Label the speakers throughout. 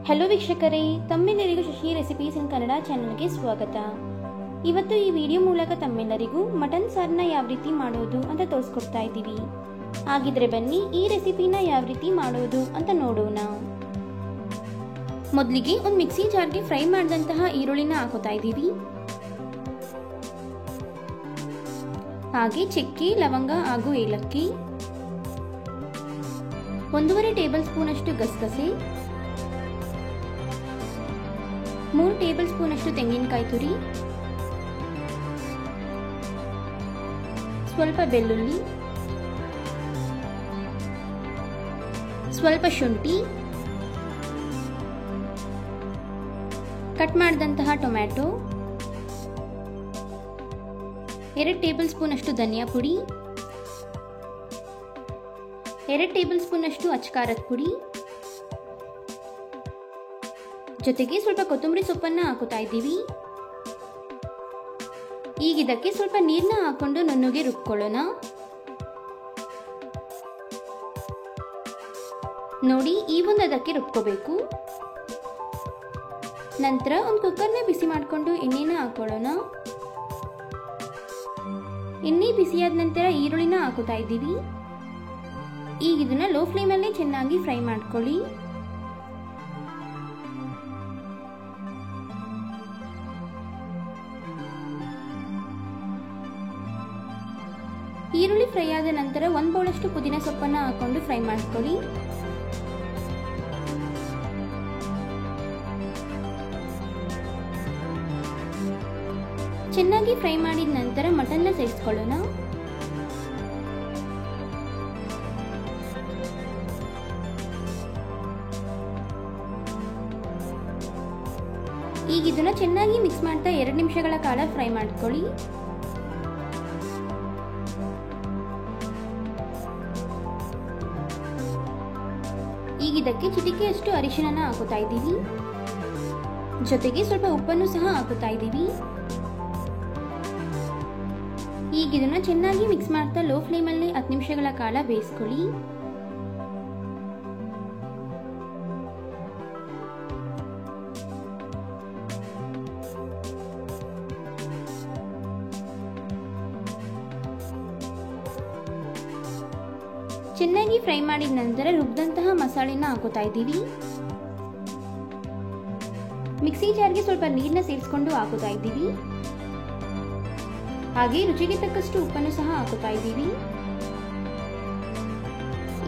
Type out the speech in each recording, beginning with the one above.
Speaker 1: Hello ವೀಕ್ಷಕರೇ, ತಮ್ಮೆಲ್ಲರಿಗೂ Shashi recipes ಇನ್ ಕನ್ನಡ ಚಾನಲ್ಗೆ ಸ್ವಾಗತ. ಇವತ್ತು ಈ ವಿಡಿಯೋ ಮೂಲಕ ತಮ್ಮೆಲ್ಲರಿಗೂ ಮಟನ್ ಸಾರನ್ನ ಯಾವ ರೀತಿ ಮಾಡೋದು ಅಂತ ತೋರಿಸ್ಕೊಡ್ತಾ ಇದ್ದೀವಿ. ಹಾಗಿದ್ರೆ ಬನ್ನಿ ಈ ರೆಸಿಪಿನ ಯಾವ ರೀತಿ ಮಾಡೋದು ಅಂತ ನೋಡೋಣ. ಮೊದಲಿಗೆ ಒಂದು ಮಿಕ್ಸಿ ಜಾರ್ಗೆ ಫ್ರೈ ಮಾಡಿದಂತಹ ಈರುಳ್ಳಿನ ಹಾಕೋತಾ ಇದ್ದೀವಿ. ಹಾಗೆ ಚಕ್ಕೆ, ಲವಂಗ ಹಾಗೂ ಏಲಕ್ಕಿ, 1.5 ಟೇಬಲ್ ಸ್ಪೂನ್ ಅಷ್ಟು ಗಸಗಸೆ, 3 ಟೇಬಲ್ ಸ್ಪೂನ್ ಅಷ್ಟು ತೆಂಗಿನಕಾಯಿ ತುರಿ, ಸ್ವಲ್ಪ ಬೆಳ್ಳುಳ್ಳಿ, ಸ್ವಲ್ಪ ಶುಂಠಿ, ಕಟ್ ಮಾಡಿದಂತಹ ಟೊಮ್ಯಾಟೊ, 2 ಟೇಬಲ್ ಸ್ಪೂನ್ ಅಷ್ಟು ಧನಿಯಾ ಪುಡಿ, 2 ಟೇಬಲ್ ಸ್ಪೂನ್ ಅಷ್ಟು ಅಚ್ಚಕಾರದ ಪುಡಿ, ಜೊತೆಗೆ ಸ್ವಲ್ಪ ಕೊತ್ತಂಬರಿ ಸೊಪ್ಪನ್ನ ಹಾಕೋತಾ ಇದ್ದೀವಿ. ಈಗ ಇದಕ್ಕೆ ಸ್ವಲ್ಪ ನೀರನ್ನ ಹಾಕೊಂಡು ನುಣ್ಣಗೆ ರುಬ್ಕೊಳ್ಳೋಣ. ನೋಡಿ, ಈ ಒಂದು ಅದಕ್ಕೆ ರುಬ್ಕೋಬೇಕು. ನಂತರ ಒಂದು ಕುಕ್ಕರ್ನ ಬಿಸಿ ಮಾಡಿಕೊಂಡು ಎಣ್ಣೆನ ಹಾಕೊಳ್ಳೋಣ. ಎಣ್ಣೆ ಬಿಸಿಯಾದ ನಂತರ ಈರುಳ್ಳಿನ ಹಾಕೋತಾ ಇದ್ದೀವಿ. ಈಗ ಇದನ್ನ ಲೋ ಫ್ಲೇಮಲ್ಲಿ ಚೆನ್ನಾಗಿ ಫ್ರೈ ಮಾಡ್ಕೊಳ್ಳಿ. ಈರುಳ್ಳಿ ಫ್ರೈ ಆದ ನಂತರ 1 ಬೌಲಷ್ಟು ಪುದೀನ ಸೊಪ್ಪನ್ನ ಹಾಕೊಂಡು ಫ್ರೈ ಮಾಡ್ಕೊಳ್ಳಿ. ಚೆನ್ನಾಗಿ ಫ್ರೈ ಮಾಡಿದ ನಂತರ ಮಟನ್ನ ಸೇರಿಸ್ಕೊಳ್ಳೋಣ. ಈಗ ಇದನ್ನ ಚೆನ್ನಾಗಿ ಮಿಕ್ಸ್ ಮಾಡ್ತಾ 2 ನಿಮಿಷಗಳ ಕಾಲ ಫ್ರೈ ಮಾಡ್ಕೊಳ್ಳಿ. ಈಗ ಇದಕ್ಕೆ ಚಿಟಿಕೆಯಷ್ಟು ಅರಿಶಿಣನ ಹಾಕೋತಾ ಇದ್ದೀವಿ. ಜೊತೆಗೆ ಸ್ವಲ್ಪ ಉಪ್ಪನ್ನು ಸಹ ಹಾಕೋತಾ ಇದ್ದೀವಿ. ಈಗ ಇದನ್ನ ಚೆನ್ನಾಗಿ ಮಿಕ್ಸ್ ಮಾಡ್ತಾ ಲೋ ಫ್ಲೇಮಲ್ಲಿ 10 ನಿಮಿಷಗಳ ಕಾಲ ಬೇಯಿಸ್ಕೊಳ್ಳಿ. ಚೆನ್ನಾಗಿ ಫ್ರೈ ಮಾಡಿದ ನಂತರ ರುಬ್ಬಿದಂತಹ ಮಸಾಲೆನ ಹಾಕೋತಾ ಇದ್ದೀವಿ. ಮಿಕ್ಸಿ ಜಾರ್ಗೆ ಸ್ವಲ್ಪ ನೀರನ್ನ ಸೇರಿಸ್ಕೊಂಡು ಹಾಕೋತಾ ಇದ್ದೀವಿ. ಹಾಗೆ ರುಚಿಗೆ ತಕ್ಕಷ್ಟು ಉಪ್ಪನ್ನು ಸಹ ಹಾಕೋತಾ ಇದ್ದೀವಿ.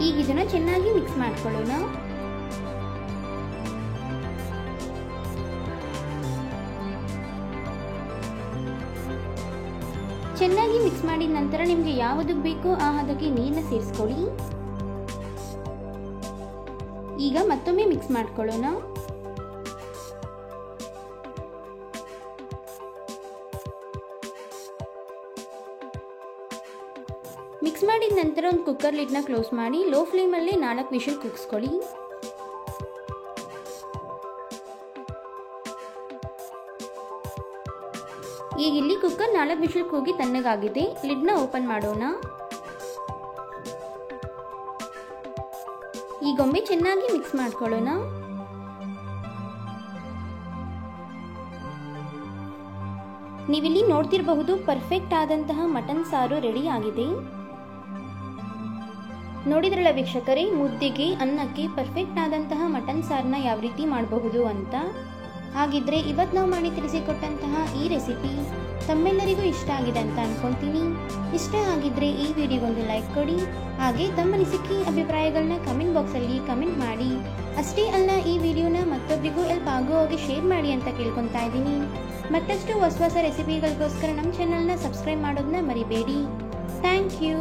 Speaker 1: ಈಗ ಇದನ್ನ ಚೆನ್ನಾಗಿ ಮಿಕ್ಸ್ ಮಾಡ್ಕೊಳ್ಳೋಣ. ಚೆನ್ನಾಗಿ ಮಿಕ್ಸ್ ಮಾಡಿದ ನಂತರ ನಿಮಗೆ ಯಾವುದಕ್ಕೆ ಬೇಕೋ ಆ ಹದಕ್ಕೆ ನೀರನ್ನ ಸೇರಿಸ್ಕೊಳ್ಳಿ. ಈಗ ಮತ್ತೊಮ್ಮೆ ಮಿಕ್ಸ್ ಮಾಡ್ಕೊಳ್ಳೋಣ. ಮಿಕ್ಸ್ ಮಾಡಿದ ನಂತರ ಒಂದು ಕುಕ್ಕರ್ ಲಿಡ್ನ ಕ್ಲೋಸ್ ಮಾಡಿ ಲೋ ಫ್ಲೇಮಲ್ಲಿ 4 ವಿಷಲ್ ಕೂಗಿಸ್ಕೊಳ್ಳಿ. ಈಗ ಇಲ್ಲಿ ಕುಕ್ಕರ್ 4 ವಿಷಲ್ ಕೂಗಿ ತಣ್ಣಗಾಗಿದೆ. ಲಿಡ್ನ ಓಪನ್ ಮಾಡೋಣ. ಈಗೊಮ್ಮೆ ಚೆನ್ನಾಗಿ ಮಿಕ್ಸ್ ಮಾಡ್ಕೊಳ್ಳೋಣ. ನೀವಿಲ್ಲಿ ನೋಡ್ತಿರಬಹುದು, ಪರ್ಫೆಕ್ಟ್ ಆದಂತಹ ಮಟನ್ ಸಾರು ರೆಡಿ ಆಗಿದೆ. ನೋಡಿದ್ರಲ್ಲ ವೀಕ್ಷಕರೇ, ಮುದ್ದೆಗೆ, ಅನ್ನಕ್ಕೆ ಪರ್ಫೆಕ್ಟ್ ಆದಂತಹ ಮಟನ್ ಸಾರನ್ನ ಯಾವ ರೀತಿ ಮಾಡಬಹುದು ಅಂತ. ಹಾಗಿದ್ರೆ ಇವತ್ತು ನಾವು ಮಾಡಿ ತಿಳಿಸಿಕೊಟ್ಟಂತಹ ಈ ರೆಸಿಪಿ ತಮ್ಮೆಲ್ಲರಿಗೂ ಇಷ್ಟ ಆಗಿದೆ ಅಂತ ಅನ್ಕೊಂತೀನಿ. ಇಷ್ಟ ಆಗಿದ್ರೆ ಈ ವಿಡಿಯೋಗೊಂದು ಲೈಕ್ ಕೊಡಿ. ಹಾಗೆ ತಮ್ಮ ಅನಿಸಿಕೆ ಅಭಿಪ್ರಾಯಗಳನ್ನ ಕಮೆಂಟ್ ಬಾಕ್ಸಲ್ಲಿ ಕಮೆಂಟ್ ಮಾಡಿ. ಅಷ್ಟೇ ಅಲ್ಲ, ಈ ವಿಡಿಯೋನ ಮತ್ತೊಬ್ಬರಿಗೂ ಹೆಲ್ಪ್ ಆಗೋ ಹಾಗೆ ಶೇರ್ ಮಾಡಿ ಅಂತ ಕೇಳ್ಕೊತಾ ಇದ್ದೀನಿ. ಮತ್ತಷ್ಟು ಹೊಸ ರೆಸಿಪಿಗಳಿಗೋಸ್ಕರ ನಮ್ಮ ಚಾನಲ್ನ ಸಬ್ಸ್ಕ್ರೈಬ್ ಮಾಡೋದನ್ನ ಮರಿಬೇಡಿ. Thank you.